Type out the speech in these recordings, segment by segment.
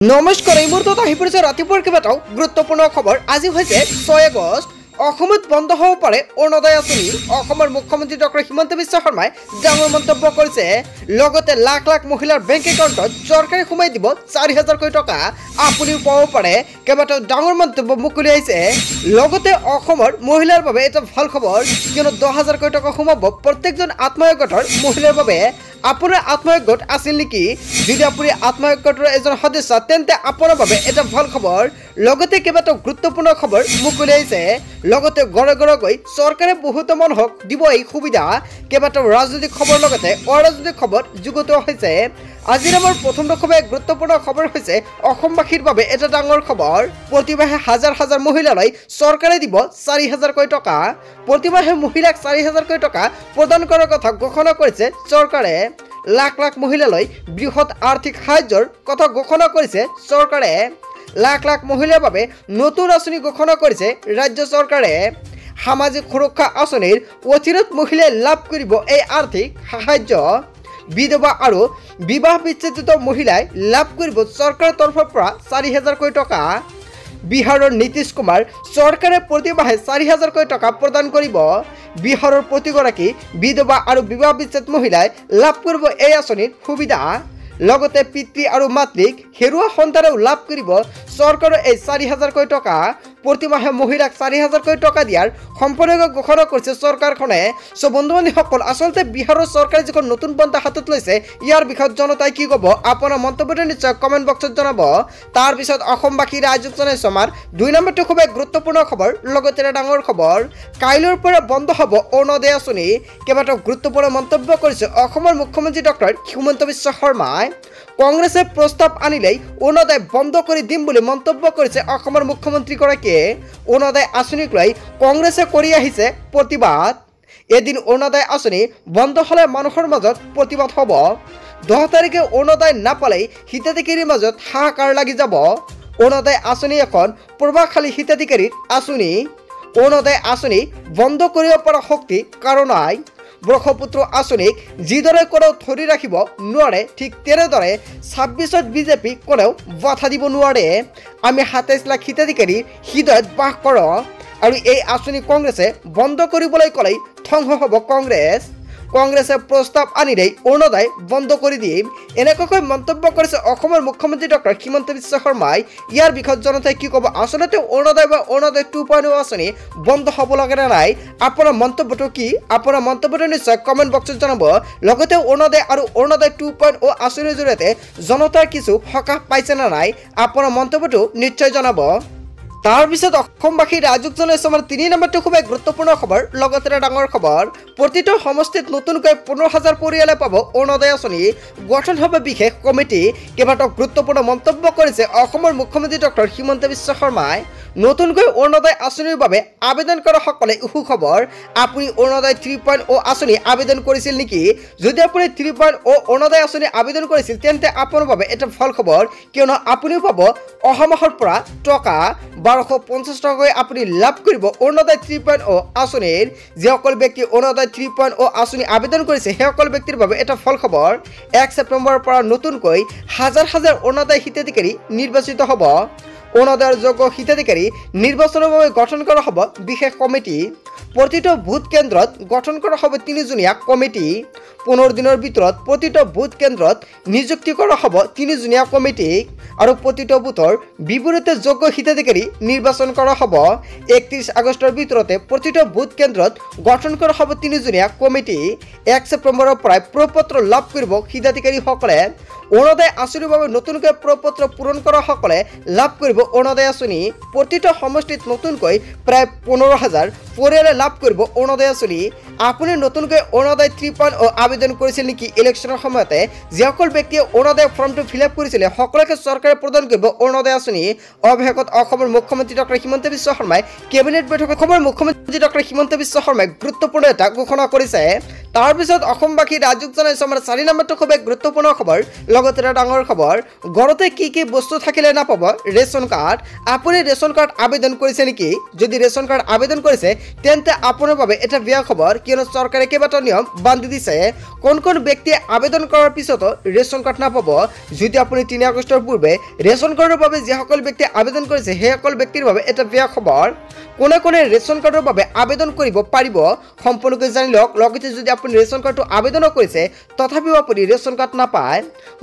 নমস্কাৰ এই মুহূৰ্তত আহি পৰিছে ৰাতিপুৱাৰ কেইবাটাও গুৰুত্বপূৰ্ণ খবৰ। আজি হৈছে 6 আগষ্ট। অসমত বন্ধ হ'ব পাৰে অৰুণোদয় আঁচনি। অসমৰ মুখ্যমন্ত্ৰী ডক্টৰ হিমন্ত বিশ্ব শৰ্মাই ডাঙৰ মন্তব্য কৰিছে। লগতে লাখ লাখ মহিলাৰ বেংক একাউণ্টত চৰকাৰে সোমাই দিব 4,000 কোটি টকা। আপুনিও পাব পাৰে। কেইবাটাও ডাঙৰ মন্তব্য মুকলি আহিছে। লগতে অসমৰ মহিলাৰ বাবে এটা ভাল খবৰ, কিয়নো 10,000 কোটি টকা সোমাব প্ৰত্যেকজন আত্মসহায়ক গোটৰ মহিলাৰ বাবে। আপোনাৰ আত্মসহায়ক গোট আছিল নেকি? যদি আপুনি আত্মসহায়ক গোটৰ এজন সদস্য, তেন্তে আপোনাৰ বাবে এটা ভাল খবৰ। লগতে কেইবাটাও গুৰুত্বপূৰ্ণ খবৰ মুকলি আহিছে। লগতে ঘৰে ঘৰে গৈ চৰকাৰে বহুতো মানুহক দিব এই সুবিধা। কেইবাটাও ৰাজনৈতিক খবৰ লগতে অৰাজনৈতিক খবৰ যুগুতোৱা হৈছে। আজিৰ আমাৰ প্ৰথম দশমে গুৰুত্বপূৰ্ণ খবৰ হৈছে অসমবাসীৰ বাবে এটা ডাঙৰ খবৰ। প্ৰতিমাহে হাজাৰ হাজাৰ মহিলালৈ চৰকাৰে দিব 4,000 কোটি টকা। প্ৰতিমাহে মহিলাক 4,000 কোটি টকা প্ৰদান কৰাৰ কথা ঘোষণা কৰিছে চৰকাৰে। লাখ লাখ মহিলালৈ বৃহৎ আৰ্থিক সাহায্যৰ কথা ঘোষণা কৰিছে চৰকাৰে। লাখ লাখ মহিলাৰ বাবে নতুন আঁচনি ঘোষণা কৰিছে ৰাজ্য চৰকাৰে। সামাজিক সুৰক্ষা আঁচনিৰ অধীনত মহিলাই লাভ কৰিব এই আৰ্থিক সাহায্য। বিধৱা আৰু বিবাহ বিচ্ছেদিত মহিলাই লাভ কৰিব চৰকাৰৰ তৰফৰ পৰা 4,000 কোটি টকা। বিহাৰৰ নীতিশ কুমাৰ চৰকাৰে প্ৰতিমাহে 4,000 কোটি টকা প্ৰদান কৰিব। বিহাৰৰ প্ৰতিগৰাকী বিধৱা আৰু বিবাহ বিচ্ছেদ মহিলাই লাভ কৰিব এই আঁচনিৰ সুবিধা। লগতে পিতৃ আৰু মাতৃক হেৰুৱা সন্তানেও লাভ কৰিব চৰকাৰৰ এই 4,000 কোটি টকা। প্ৰতিমাহে মহিলাক 4,000 কোটি টকা দিয়াৰ সম্পূৰ্ণকৈ ঘোষণা কৰিছে চৰকাৰখনে। চ' বন্ধু বান্ধৱীসকল, আচলতে বিহাৰৰ চৰকাৰে যিখন নতুন পন্থা হাতত লৈছে, ইয়াৰ বিষয়ত জনতাই কি ক'ব আপোনাৰ মন্তব্যটো নিশ্চয় কমেণ্ট বক্সত জনাব। তাৰপিছত অসমবাসী ৰাইজক জনাইছোঁ আমাৰ 2 নম্বৰটো খুবেই গুৰুত্বপূৰ্ণ খবৰ। লগতে এটা ডাঙৰ খবৰ, কাইলৈৰ পৰা বন্ধ হ'ব অৰুণোদয় আঁচনি। কেইবাটাও গুৰুত্বপূৰ্ণ মন্তব্য কৰিছে অসমৰ মুখ্যমন্ত্ৰী ডক্টৰ হিমন্ত বিশ্ব শৰ্মাই। কংগ্ৰেছে প্ৰস্তাৱ আনিলেই অৰুণোদয় বন্ধ কৰি দিম বুলি মন্তব্য কৰিছে অসমৰ মুখ্যমন্ত্ৰীগৰাকীয়ে। অৰুণোদয় আঁচনিক লৈ কংগ্ৰেছে কৰি আহিছে প্ৰতিবাদ। এদিন অৰুণোদয় আঁচনি বন্ধ হ'লে মানুহৰ মাজত প্ৰতিবাদ হ'ব। 10 তাৰিখে অৰুণোদয় নাপালেই হিতাধিকাৰীৰ মাজত হাহাকাৰ লাগি যাব। অৰুণোদয় আঁচনি এখন প্ৰভাৱশালী হিতাধিকাৰীৰ আঁচনি। অৰুণোদয় আঁচনি বন্ধ কৰিব পৰা শক্তি কাৰো নাই। ব্ৰহ্মপুত্ৰ আঁচনিক যিদৰে কোনেও ধৰি ৰাখিব নোৱাৰে, ঠিক তেনেদৰে 26ত বিজেপি কোনেও বাধা দিব নোৱাৰে। আমি 27 লাখ হিতাধিকাৰীৰ হৃদয়ত বাস কৰোঁ আৰু এই আঁচনি কংগ্ৰেছে বন্ধ কৰিবলৈ ক'লেই ধ্বংস হ'ব কংগ্ৰেছ। কংগ্ৰেছে প্ৰস্তাৱ আনিলেই অৰুণোদয় বন্ধ কৰি দিম, এনেকুৱাকৈ মন্তব্য কৰিছে অসমৰ মুখ্যমন্ত্ৰী ডক্টৰ হিমন্ত বিশ্ব শৰ্মাই। ইয়াৰ বিষয়ত জনতাই কি ক'ব? আচলতে অৰুণোদয় বা অৰুণোদয় 2.0 আঁচনি বন্ধ হ'ব লাগে নে নাই? আপোনাৰ মন্তব্যটো কি? আপোনাৰ মন্তব্যটো নিশ্চয় কমেণ্ট বক্সত জনাব। লগতে অৰুণোদয় আৰু অৰুণোদয় 2.0 আঁচনিৰ জৰিয়তে জনতাৰ কিছু সকাহ পাইছে নে নাই? আপোনাৰ মন্তব্যটো নিশ্চয় জনাব। তাৰপিছত অসমবাসী ৰাইজক জনাইছোঁ আমাৰ 3 নম্বৰটো খুবেই গুৰুত্বপূৰ্ণ খবৰ। লগতে এটা ডাঙৰ খবৰ, প্ৰতিটো সমষ্টিত নতুনকৈ 15,000 পৰিয়ালে পাব অৰুণোদয় আঁচনি। গঠন হ'ব বিশেষ কমিটি। কেইবাটাও গুৰুত্বপূৰ্ণ মন্তব্য কৰিছে অসমৰ মুখ্যমন্ত্ৰী ডক্টৰ হিমন্ত বিশ্ব শৰ্মাই। নতুনকৈ অৰুণোদয় আঁচনিৰ বাবে আবেদন কৰা সকলে সুখবৰ। আপুনি অৰুণোদয় 3.0 আঁচনি আবেদন কৰিছিল নেকি? যদি আপুনি 3.0 অৰুণোদয় আঁচনি আবেদন কৰিছিল, তেন্তে আপোনাৰ বাবে এটা ভাল খবৰ, কিয়নো আপুনিও পাব অহা মাহৰ পৰা টকা 1,250 টকাকৈ আপুনি লাভ কৰিব অৰুণোদয় 3.0 আঁচনিৰ। যিসকল ব্যক্তি অৰুণোদয় 3.0 আঁচনি আবেদন কৰিছে, সেইসকল ব্যক্তিৰ বাবে এটা ভাল খবৰ। 1 ছেপ্টেম্বৰৰ পৰা নতুনকৈ হাজাৰ হাজাৰ অৰুণোদয় হিতাধিকাৰী নিৰ্বাচিত হ'ব। অৰুণোদয়ৰ যোগ্য হিতাধিকাৰী নিৰ্বাচনৰ বাবে গঠন কৰা হ'ব বিশেষ কমিটি। প্ৰতিটো ভোট কেন্দ্ৰত গঠন কৰা হ'ব 3জনীয়া কমিটি। 15 দিনৰ ভিতৰত প্ৰতিটো ভোট কেন্দ্ৰত নিযুক্তি কৰা হ'ব 3জনীয়া কমিটি আৰু প্ৰতিটো বুথৰ বিপৰীতে যোগ্য হিতাধিকাৰী নিৰ্বাচন কৰা হ'ব। 31 আগষ্টৰ ভিতৰতে প্ৰতিটো ভোট কেন্দ্ৰত গঠন কৰা হ'ব 3জনীয়া কমিটি। 1 ছেপ্টেম্বৰৰ পৰাই প্ৰপত্ৰ লাভ কৰিব হিতাধিকাৰীসকলে। অৰুণোদয় আঁচনিৰ বাবে নতুনকৈ প্ৰপত্ৰ পূৰণ কৰা সকলে লাভ কৰিব অৰুণোদয় আঁচনি। প্ৰতিটো সমষ্টিত নতুনকৈ প্ৰায় 15,000 পৰিয়ালে লাভ কৰিব অৰুণোদয় আঁচনি। আপুনি নতুনকৈ অৰুণোদয় 3.0 আবেদন কৰিছিল নেকি? ইলেকশ্যনৰ সময়তে যিসকল ব্যক্তিয়ে অৰুণোদয় ফৰ্মটো ফিল আপ কৰিছিলে, সকলোকে চৰকাৰে প্ৰদান কৰিব অৰুণোদয় আঁচনি। অৱশেষত অসমৰ মুখ্যমন্ত্ৰী ডক্টৰ হিমন্ত বিশ্ব শৰ্মাই কেবিনেট বৈঠকত অসমৰ মুখ্যমন্ত্ৰী ডক্টৰ হিমন্ত বিশ্ব শৰ্মাই গুৰুত্বপূৰ্ণ এটা ঘোষণা কৰিছে। তাৰপিছত অসমবাসী ৰাইজক জনাইছোঁ আমাৰ 4 নম্বৰটো খুবেই গুৰুত্বপূৰ্ণ খবৰ। লগতে এটা ডাঙৰ খবৰ, ঘৰতে কি কি বস্তু থাকিলে নাপাব ৰেচন কাৰ্ড। আপুনি ৰেচন কাৰ্ড আবেদন কৰিছে নেকি? যদি ৰেচন কাৰ্ড আবেদন কৰিছে, তেন্তে আপোনাৰ বাবে এটা বেয়া খবৰ, কিয়নো চৰকাৰে কেইবাটাও নিয়ম বান্ধি দিছে। কোন ব্যক্তিয়ে আবেদন কৰাৰ পিছতো ৰেচন কাৰ্ড নাপাব। যদি আপুনি 3 আগষ্টৰ পূৰ্বে ৰেচন কাৰ্ডৰ বাবে যিসকল ব্যক্তিয়ে আবেদন কৰিছে সেইসকল ব্যক্তিৰ বাবে এটা বেয়া খবৰ। কোনে ৰেচন কাৰ্ডৰ বাবে আবেদন কৰিব পাৰিব সম্পূৰ্ণকৈ জানি লওক। লগতে যদি আপুনি ৰেচন কাৰ্ডটো আবেদনো কৰিছে তথাপিও আপুনি ৰেচন কাৰ্ড নাপায়,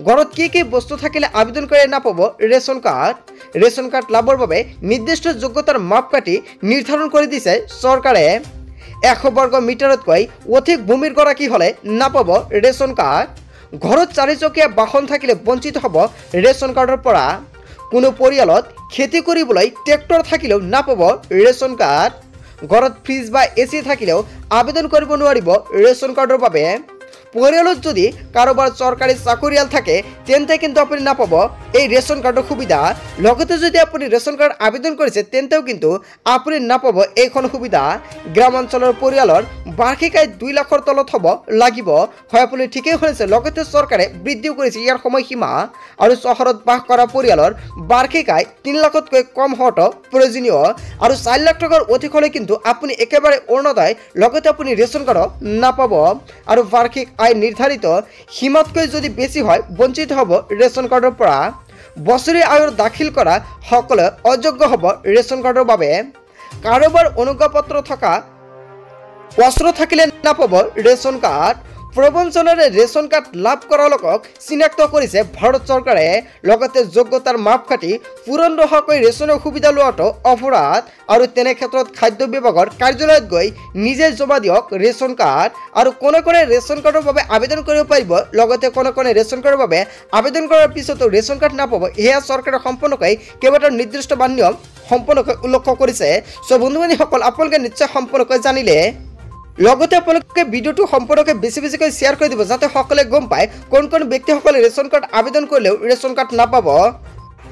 ঘৰত কি বস্তু থাকিলে আবেদন কৰি নাপাব ৰেচন কাৰ্ড। ৰেচন কাৰ্ড লাভৰ বাবে নিৰ্দিষ্ট যোগ্যতাৰ মাপকাঠি নিৰ্ধাৰণ কৰি দিছে চৰকাৰে। 100 বৰ্গ মিটাৰতকৈ অধিক ভূমিৰ গৰাকী হ'লে নাপাব ৰেচন কাৰ্ড। ঘৰত 4 চকীয়া বাহন থাকিলে বঞ্চিত হ'ব ৰেচন কাৰ্ডৰ পৰা। কোনো পৰিয়ালত খেতি কৰিবলৈ ট্ৰেক্টৰ থাকিলেও নাপাব ৰেচন কাৰ্ড। ঘৰত ফ্ৰিজ বা এচি থাকিলেও আবেদন কৰিব নোৱাৰিব ৰেচন কাৰ্ডৰ বাবে। পৰিয়ালত যদি কাৰোবাৰ চৰকাৰী চাকৰিয়াল থাকে তেন্তে কিন্তু আপুনি নাপাব এই ৰেচন কাৰ্ডৰ সুবিধা। লগতে যদি আপুনি ৰেচন কাৰ্ড আবেদন কৰিছে তেন্তেও কিন্তু আপুনি নাপাব এইখন সুবিধা। গ্ৰামাঞ্চলৰ পৰিয়ালৰ বাৰ্ষিক আয় 2 লাখৰ তলত হ'ব লাগিব। হয়, আপুনি ঠিকেই শুনিছে। লগতে চৰকাৰে বৃদ্ধিও কৰিছে ইয়াৰ সময়সীমা। আৰু চহৰত বাস কৰা পৰিয়ালৰ বাৰ্ষিক আয় 3 লাখতকৈ কম হোৱাটো প্ৰয়োজনীয়। আৰু 4 লাখ টকাৰ অধিক হ'লে কিন্তু আপুনি একেবাৰে অৰুণোদয় লগতে আপুনি ৰেচন কাৰ্ড নাপাব। আৰু বাৰ্ষিক আয় নিৰ্ধাৰিত সীমাতকৈ যদি বেছি হয় বঞ্চিত হ'ব ৰেচন কাৰ্ডৰ পৰা। বছৰি আয়ৰ দাখিল কৰা সকলে অযোগ্য হ'ব ৰেচন কাৰ্ডৰ বাবে। কাৰোবাৰ অনুজ্ঞাপত্ৰ থকা অস্ত্ৰ থাকিলে নাপাব ৰেচন কাৰ্ড। প্ৰবঞ্চনাৰে ৰেচন কাৰ্ড লাভ কৰা লোকক চিনাক্ত কৰিছে ভাৰত চৰকাৰে। লগতে যোগ্যতাৰ মাপকাঠি পূৰণ নোহোৱাকৈ ৰেচনৰ সুবিধা লোৱাটো অপৰাধ। আৰু তেনে ক্ষেত্ৰত খাদ্য বিভাগৰ কাৰ্যালয়ত গৈ নিজে জমা দিয়ক ৰেচন কাৰ্ড। আৰু কোনে ৰেচন কাৰ্ডৰ বাবে আবেদন কৰিব পাৰিব। লগতে কোনে ৰেচন কাৰ্ডৰ বাবে আবেদন কৰাৰ পিছতো ৰেচন কাৰ্ড নাপাব, সেয়া চৰকাৰে সম্পূৰ্ণকৈ কেইবাটাও নিৰ্দিষ্ট নিয়ম সম্পূৰ্ণকৈ উল্লেখ কৰিছে। চ' বন্ধু বান্ধৱীসকল, আপোনালোকে নিশ্চয় সম্পূৰ্ণকৈ জানিলে। লগতে আপোনালোকে ভিডিঅ'টো সম্পূৰ্ণকৈ বেছিকৈ শ্বেয়াৰ কৰি দিব যাতে সকলোৱে গম পায় কোন ব্যক্তিসকলে ৰেচন কাৰ্ড আবেদন কৰিলেও ৰেচন কাৰ্ড নাপাব।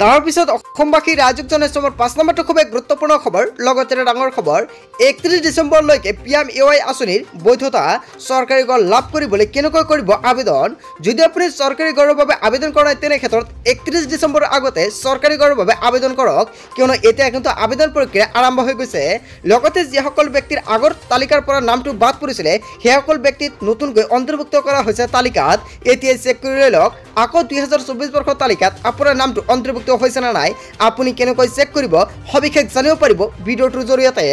তাৰপিছত অসমবাসী ৰাইজক জনাইছোঁ আমাৰ 5 নম্বৰটো খুব গুৰুত্বপূৰ্ণ খবৰ। লগতে ডাঙৰ খবৰ, 31 ডিচেম্বৰলৈকে PMAY আঁচনিৰ বৈধতা। চৰকাৰী ঘৰ লাভ কৰিবলৈ কেনেকৈ কৰিব আবেদন। যদি আপুনি চৰকাৰী ঘৰৰ বাবে আবেদন কৰা নাই তেনে ক্ষেত্ৰত 31 ডিচেম্বৰৰ আগতে চৰকাৰী ঘৰৰ বাবে আবেদন কৰক, কিয়নো এতিয়া কিন্তু আবেদন প্ৰক্ৰিয়া আৰম্ভ হৈ গৈছে। লগতে যিসকল ব্যক্তিৰ আগৰ তালিকাৰ পৰা নামটো বাদ পৰিছিলে সেইসকল ব্যক্তিক নতুনকৈ অন্তৰ্ভুক্ত কৰা হৈছে তালিকাত। এতিয়া চেক কৰি লৈ লওক আকৌ 2024 বৰ্ষৰ তালিকাত আপোনাৰ নামটো অন্তৰ্ভুক্ত হৈছে না নাই। আপুনি কেনেকৈ চেক কৰিব সবিশেষ জানিব পাৰিব ভিডিঅ'টোৰ জৰিয়তে।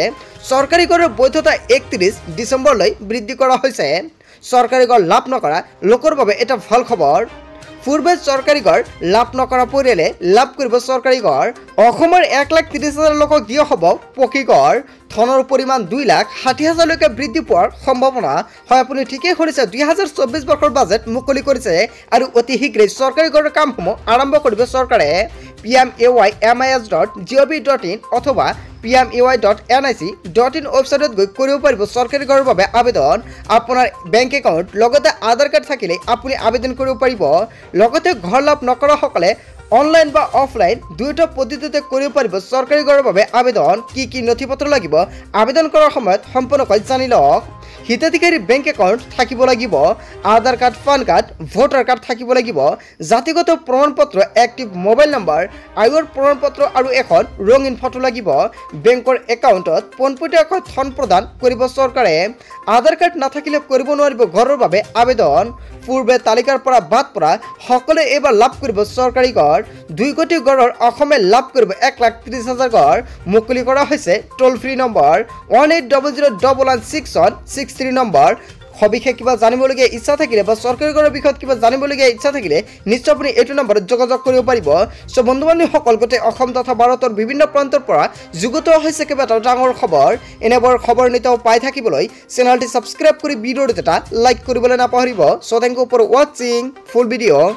চৰকাৰী ঘৰৰ বৈধতা 31 ডিচেম্বৰলৈ বৃদ্ধি কৰা হৈছে। চৰকাৰী ঘৰ লাভ নকৰা লোকৰ বাবে এটা ভাল খবৰ। পূৰ্বে চৰকাৰী ঘৰ লাভ নকৰা পৰিয়ালে লাভ কৰিব চৰকাৰী ঘৰ। অসমৰ 1,30,000 লোকক দিয়া হ'ব পকী ঘৰ। ধনৰ পৰিমাণ 2,60,000লৈকে বৃদ্ধি পোৱাৰ সম্ভাৱনা। হয়, আপুনি ঠিকেই শুনিছে। 2024 বৰ্ষৰ বাজেট মুকলি কৰিছে আৰু অতি শীঘ্ৰেই চৰকাৰী ঘৰৰ কামসমূহ আৰম্ভ কৰিব চৰকাৰে। PMAY.mis.gov.in অথবা PMAY.nic.in ৱেবছাইটত গৈ কৰিব পাৰিব চৰকাৰী ঘৰৰ বাবে আবেদন। আপোনাৰ বেংক একাউণ্ট লগতে আধাৰ কাৰ্ড থাকিলে আপুনি আবেদন কৰিব পাৰিব। লগতে ঘৰ লাভ নকৰাসকলে অনলাইন বা অফলাইন দুয়োটা পদ্ধতিতে কৰিব পাৰিব চৰকাৰী ঘৰৰ বাবে আবেদন। কি নথিপত্ৰ লাগিব আবেদন কৰাৰ সময়ত সম্পূৰ্ণকৈ জানি লওক। হিতাধিকাৰী বেংক একাউণ্ট থাকিব লাগিব, Aadhaar card, PAN card, voter card থাকিব লাগিব, জাতিগত প্ৰমাণপত্ৰ, এক্টিভ মোবাইল নম্বৰ, আয়ৰ প্ৰমাণপত্ৰ আৰু এখন ৰঙীন ফটো লাগিব। বেংকৰ একাউণ্টত পোনপটীয়াকৈ ধন প্ৰদান কৰিব চৰকাৰে। আধাৰ কাৰ্ড নাথাকিলে কৰিব নোৱাৰিব ঘৰৰ বাবে আবেদন। পূৰ্বে তালিকাৰ পৰা বাদ পৰা সকলোৱে এইবাৰ লাভ কৰিব চৰকাৰী ঘৰ। 2 কোটি ঘৰৰ অসমে লাভ কৰিব 1,30,000 ঘৰ। মুকলি কৰা হৈছে টোল ফ্ৰী নম্বৰ 1800116163 নম্বৰ। সবিশেষ কিবা জানিবলগীয়া ইচ্ছা থাকিলে বা চৰকাৰী ঘৰৰ বিষয়ত কিবা জানিবলগীয়া ইচ্ছা থাকিলে নিশ্চয় আপুনি এইটো নম্বৰত যোগাযোগ কৰিব পাৰিব। চ' বন্ধু বান্ধৱীসকল, গোটেই অসম তথা ভাৰতৰ বিভিন্ন প্ৰান্তৰ পৰা যুগুত হৈছে কেইবাটাও ডাঙৰ খবৰ। এনেবোৰ খবৰ নিতৌ পাই থাকিবলৈ চেনেলটি ছাবস্ক্ৰাইব কৰি ভিডিঅ'টো এটা লাইক কৰিবলৈ নাপাহৰিব। চ' থেংক ইউ ফৰ ৱাচিং ফুল ভিডিঅ'।